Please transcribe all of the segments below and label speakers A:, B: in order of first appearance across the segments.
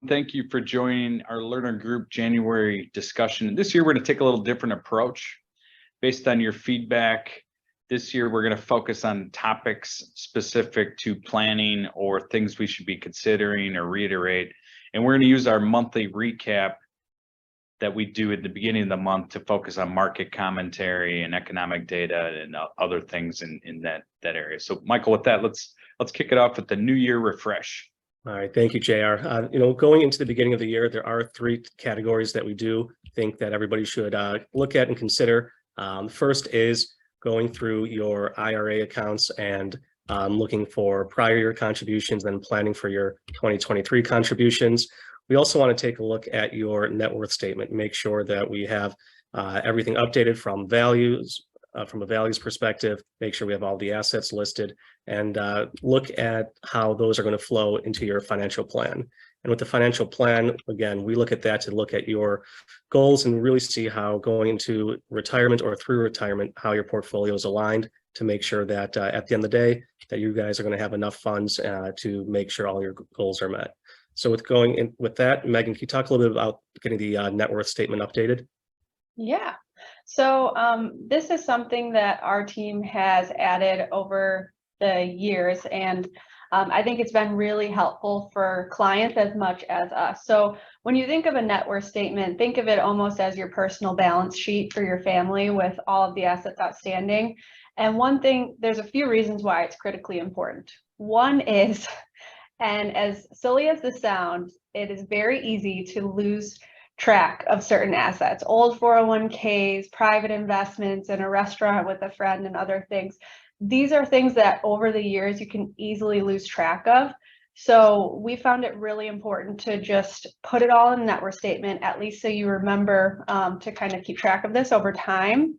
A: Thank you for joining our Lerner Group January discussion. This year, we're going to take a little different approach based on your feedback. This year, we're going to focus on topics specific to planning or things we should be considering or reiterate. And we're going to use our monthly recap that we do at the beginning of the month to focus on market commentary and economic data and other things in that area. So, Michael, with that, let's kick it off with the New Year refresh.
B: All right, thank you, JR. Going into the beginning of the year, there are three categories that we do think that everybody should look at and consider. The first is going through your IRA accounts and looking for prior year contributions and planning for your 2023 contributions. We also want to take a look at your net worth statement, make sure that we have everything updated from values, from a values perspective, make sure we have all the assets listed, and look at how those are going to flow into your financial plan. And with the financial plan, again, we look at that to look at your goals and really see how going into retirement or through retirement, how your portfolio is aligned to make sure that at the end of the day, that you guys are going to have enough funds to make sure all your goals are met. So with that, Megan, can you talk a little bit about getting the net worth statement updated?
C: Yeah. So this is something that our team has added over the years, and I think it's been really helpful for clients as much as us. So when you think of a net worth statement, think of it almost as your personal balance sheet for your family with all of the assets outstanding. And one thing, there's a few reasons why it's critically important. One is, and as silly as this sounds, it is very easy to lose track of certain assets, old 401ks, private investments, in a restaurant with a friend, and other things. These are things that over the years you can easily lose track of. So we found it really important to just put it all in a net worth statement, at least so you remember to kind of keep track of this over time.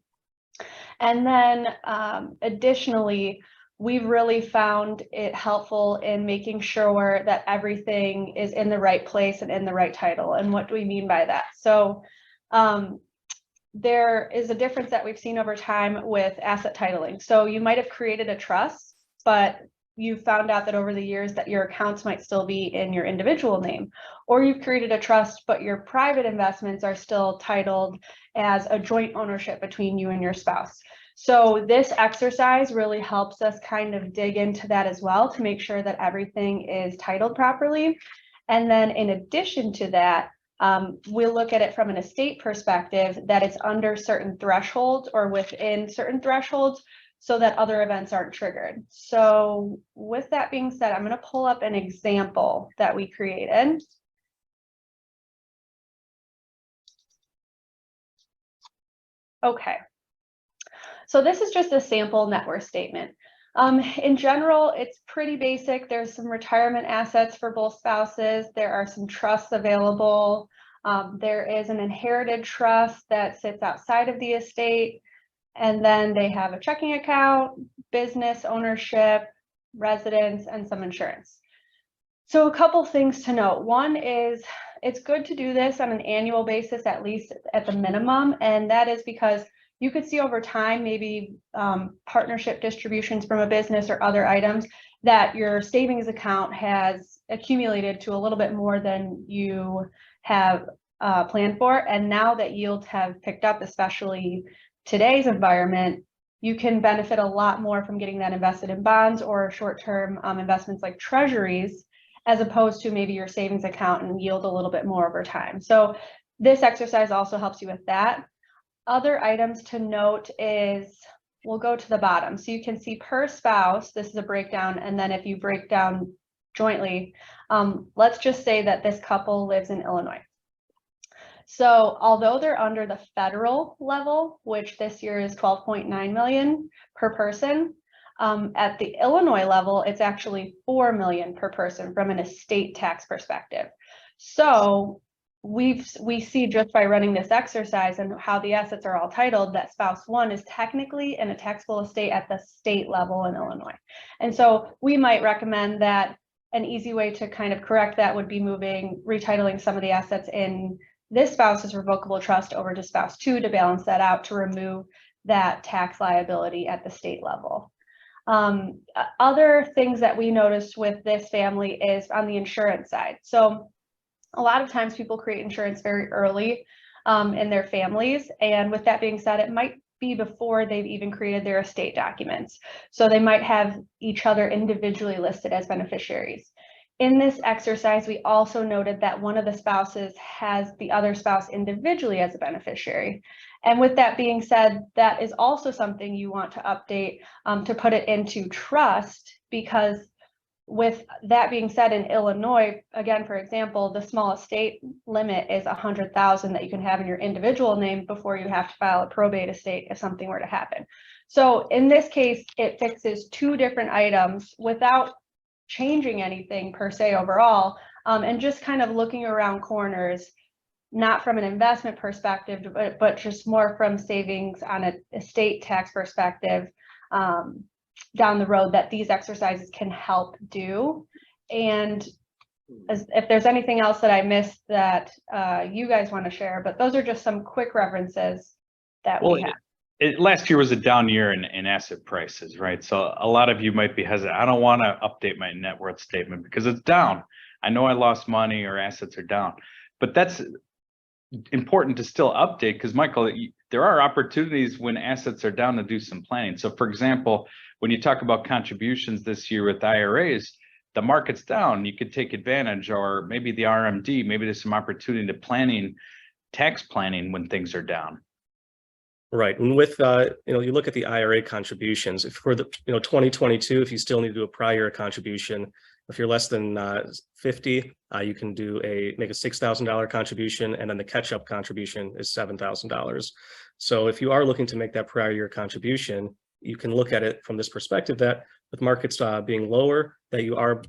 C: And then additionally, we've really found it helpful in making sure that everything is in the right place and in the right title. And what do we mean by that? So there is a difference that we've seen over time with asset titling. So you might have created a trust, but you found out that over the years that your accounts might still be in your individual name, or you've created a trust, but your private investments are still titled as a joint ownership between you and your spouse. So this exercise really helps us kind of dig into that as well to make sure that everything is titled properly. And then in addition to that, we'll look at it from an estate perspective, that it's under certain thresholds or within certain thresholds so that other events aren't triggered. So with that being said, I'm going to pull up an example that we created. Okay. So this is just a sample net worth statement. In general, it's pretty basic. There's some retirement assets for both spouses. There are some trusts available. There is an inherited trust that sits outside of the estate. And then they have a checking account, business ownership, residence, and some insurance. So a couple things to note. One is it's good to do this on an annual basis, at least at the minimum. And that is because you could see over time, maybe partnership distributions from a business or other items, that your savings account has accumulated to a little bit more than you have planned for. And now that yields have picked up, especially today's environment, you can benefit a lot more from getting that invested in bonds or short-term investments like treasuries, as opposed to maybe your savings account and yield a little bit more over time. So this exercise also helps you with that. Other items to note is, we'll go to the bottom. So you can see per spouse, this is a breakdown. And then if you break down jointly, let's just say that this couple lives in Illinois. So although they're under the federal level, which this year is 12.9 million per person, at the Illinois level, it's actually 4 million per person from an estate tax perspective. So we see just by running this exercise and how the assets are all titled that spouse one is technically in a taxable estate at the state level in Illinois. And so we might recommend that an easy way to kind of correct that would be retitling some of the assets in this spouse's revocable trust over to spouse two to balance that out, to remove that tax liability at the state level. Other things that we noticed with this family is on the insurance side. So A lot of times people create insurance very early in their families. And with that being said, it might be before they've even created their estate documents. So they might have each other individually listed as beneficiaries. In this exercise, we also noted that one of the spouses has the other spouse individually as a beneficiary. And with that being said, that is also something you want to update to put it into trust, because with that being said, in Illinois, again, for example, the small estate limit is 100,000 that you can have in your individual name before you have to file a probate estate if something were to happen. So in this case, it fixes two different items without changing anything per se overall, and just kind of looking around corners, not from an investment perspective, but just more from savings on an estate tax perspective down the road that these exercises can help do. And if there's anything else that I missed that you guys want to share, but those are just some quick references that we have.
A: Last year was a down year in asset prices, right? So a lot of you might be hesitant. I don't want to update my net worth statement because it's down. I know I lost money or assets are down, but that's important to still update because, Michael, there are opportunities when assets are down to do some planning. So for example, when you talk about contributions this year with IRAs, the market's down, you could take advantage, or maybe the RMD, maybe there's some opportunity to tax planning when things are down.
B: Right. And with, you look at the IRA contributions, if for the, 2022, if you still need to do a prior contribution, if you're less than 50, you can make a $6,000 contribution, and then the catch-up contribution is $7,000. So if you are looking to make that prior year contribution, you can look at it from this perspective that with markets being lower, that you are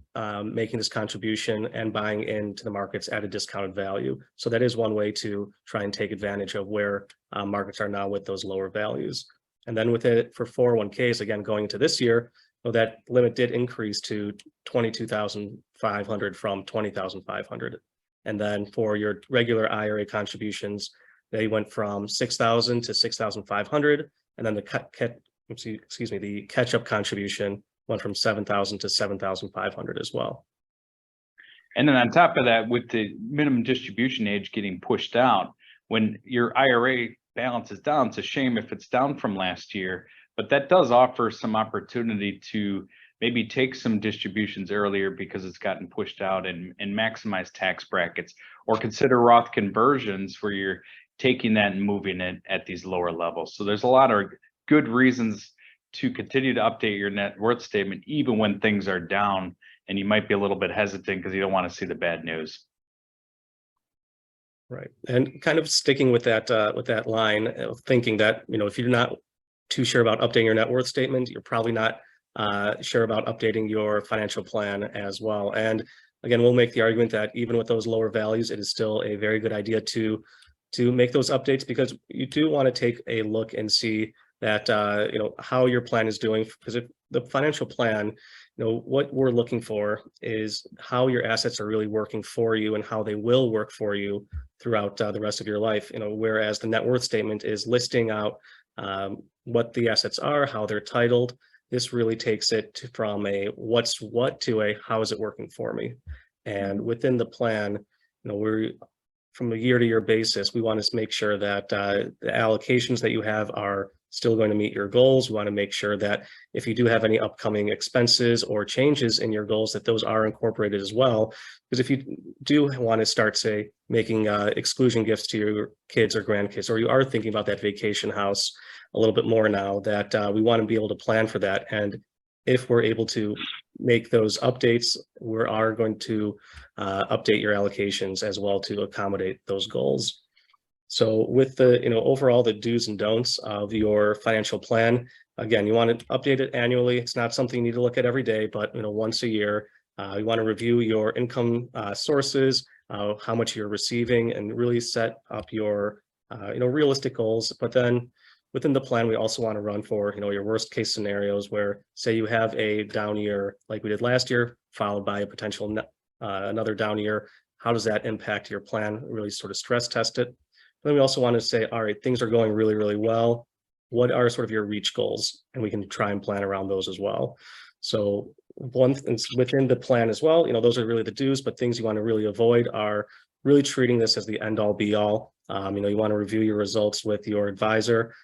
B: making this contribution and buying into the markets at a discounted value. So that is one way to try and take advantage of where markets are now with those lower values. And then with it for 401ks, again, going into this year, that limit did increase to $22,500 from $20,500. And then for your regular IRA contributions, they went from $6,000 to $6,500, and then the catch-up contribution went from $7,000 to $7,500 as well.
A: And then on top of that, with the minimum distribution age getting pushed out, when your IRA balance is down, it's a shame if it's down from last year, but that does offer some opportunity to maybe take some distributions earlier because it's gotten pushed out, and maximize tax brackets, or consider Roth conversions where you're taking that and moving it at these lower levels. So there's a lot of good reasons to continue to update your net worth statement, even when things are down, and you might be a little bit hesitant because you don't want to see the bad news.
B: Right. And kind of sticking with that line of thinking that, if you're not too sure about updating your net worth statement, you're probably not sure about updating your financial plan as well. And again, we'll make the argument that even with those lower values, it is still a very good idea to make those updates, because you do want to take a look and see that, how your plan is doing. Because if the financial plan, what we're looking for is how your assets are really working for you and how they will work for you throughout the rest of your life. Whereas the net worth statement is listing out what the assets are, how they're titled. This really takes it from a what's what to a how is it working for me. And within the plan, we're from a year-to-year basis, we want to make sure that the allocations that you have are still going to meet your goals. We want to make sure that if you do have any upcoming expenses or changes in your goals, that those are incorporated as well. Because if you do want to start, say, making exclusion gifts to your kids or grandkids, or you are thinking about that vacation house a little bit more now, that we want to be able to plan for that. And if we're able to make those updates, we are going to update your allocations as well to accommodate those goals. So with the, overall the do's and don'ts of your financial plan, again, you want to update it annually. It's not something you need to look at every day, but once a year, you want to review your income sources, how much you're receiving, and really set up your, realistic goals. But then within the plan, we also want to run for, your worst case scenarios where, say, you have a down year like we did last year, followed by a potential another down year. How does that impact your plan? Really sort of stress test it. Then we also want to say, all right, things are going really, really well. What are sort of your reach goals? And we can try and plan around those as well. So one thing's within the plan as well, those are really the do's, but things you want to really avoid are really treating this as the end all be all. You want to review your results with your advisor,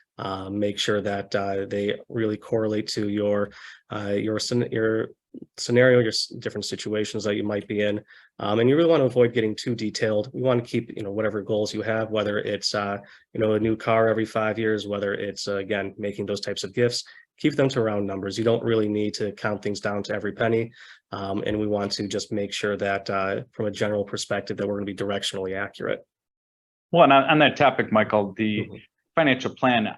B: make sure that they really correlate to your scenario, your different situations that you might be in. And you really want to avoid getting too detailed. We want to keep, whatever goals you have, whether it's, a new car every 5 years, whether it's, again, making those types of gifts, keep them to round numbers. You don't really need to count things down to every penny. And we want to just make sure that from a general perspective that we're going to be directionally accurate.
A: Well, and on that topic, Michael, the
B: Mhm.
A: financial plan,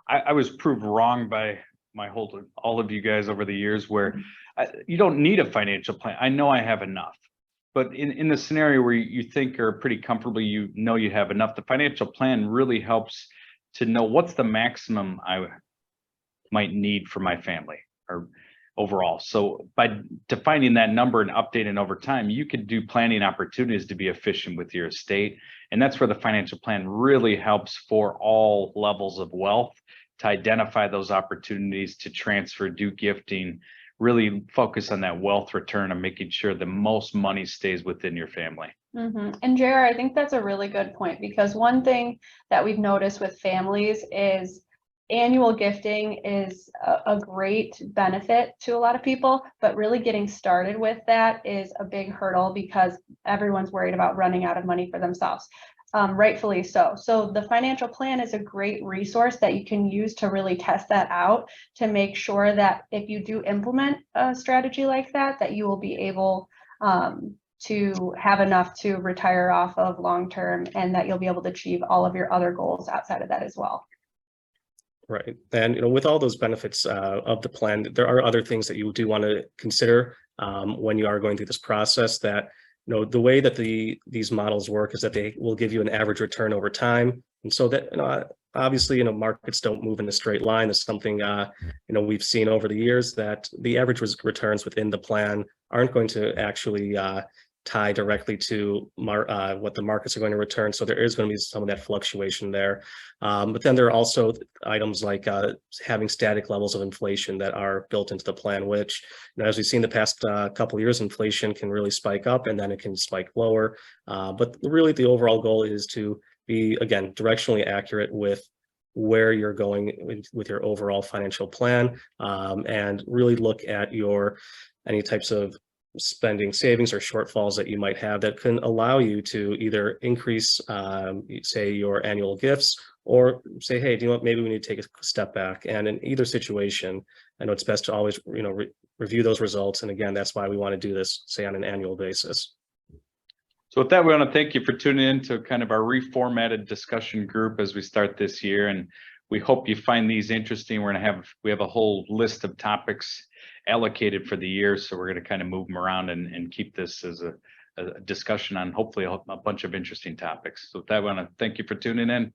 A: I was proved wrong by all of you guys over the years where you don't need a financial plan. I know I have enough. But in the scenario where you think are pretty comfortable, you have enough, the financial plan really helps to know what's the maximum I might need for my family or overall. So by defining that number and updating over time, you could do planning opportunities to be efficient with your estate. And that's where the financial plan really helps for all levels of wealth to identify those opportunities to transfer, do gifting, really focus on that wealth return and making sure the most money stays within your family.
C: And JR, I think that's a really good point, because one thing that we've noticed with families is annual gifting is a great benefit to a lot of people, but really getting started with that is a big hurdle because everyone's worried about running out of money for themselves. Rightfully so. So the financial plan is a great resource that you can use to really test that out, to make sure that if you do implement a strategy like that, that you will be able to have enough to retire off of long-term, and that you'll be able to achieve all of your other goals outside of that as well.
B: Right. And, with all those benefits of the plan, there are other things that you do want to consider when you are going through this process. That, the way that these models work is that they will give you an average return over time. And so that, obviously, markets don't move in a straight line. It's something, we've seen over the years, that the average returns within the plan aren't going to actually tie directly to what the markets are going to return. So there is going to be some of that fluctuation there. But then there are also items like having static levels of inflation that are built into the plan, which, as we've seen the past couple of years, inflation can really spike up and then it can spike lower. But really the overall goal is to be, again, directionally accurate with where you're going with your overall financial plan, and really look at any types of spending savings or shortfalls that you might have that can allow you to either increase, say, your annual gifts, or say, hey, do you know what, maybe we need to take a step back. And in either situation, I know it's best to always, review those results. And again, that's why we want to do this, say, on an annual basis.
A: So with that, we want to thank you for tuning in to kind of our reformatted discussion group as we start this year. And we hope you find these interesting. We have a whole list of topics allocated for the year. So we're going to kind of move them around and keep this as a discussion on hopefully a bunch of interesting topics. So with that, I want to thank you for tuning in.